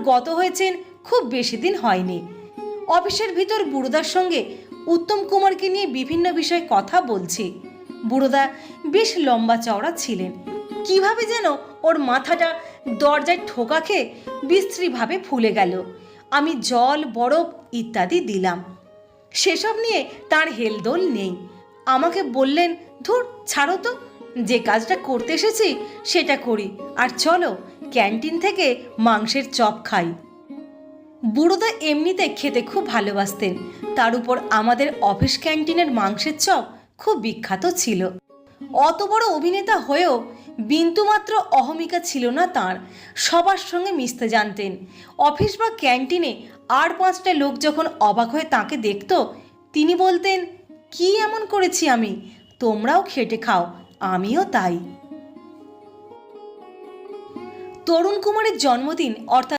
গত হয়েছেন খুব বেশি দিন হয়নি। অফিসের ভিতর বুড়োদার সঙ্গে উত্তম কুমারকে নিয়ে বিভিন্ন বিষয়ে কথা বলছি। বুড়োদা বেশ লম্বা চওড়া ছিলেন, কিভাবে যেন ওর মাথাটা দরজায় ঠোকা খেয়ে বিশ্রীভাবে ফুলে গেল। আমি জল, বরফ ইত্যাদি দিলাম, সেসব নিয়ে তার হেলদোল নেই। আমাকে বললেন, ধুর ছাড়ো তো, যে কাজটা করতে এসেছি সেটা করি, আর চলো ক্যান্টিন থেকে মাংসের চপ খাই। বুড়োদা এমনিতে খেতে খুব ভালোবাসতেন, তার উপর আমাদের অফিস ক্যান্টিনের মাংসের চপ খুব বিখ্যাত ছিল। অত বড় অভিনেতা হয়েও বিন্দুমাত্র অহমিকা ছিল না তাঁর, সবার সঙ্গে মিশতে জানতেন। অফিস বা ক্যান্টিনে আর 5টা লোক যখন অবাক হয়ে তাঁকে দেখত, তিনি বলতেন, কি এমন করেছি আমি, তোমরাও খেটে খাও, আমিও তাই। তরুণ কুমারের জন্মদিন অর্থাৎ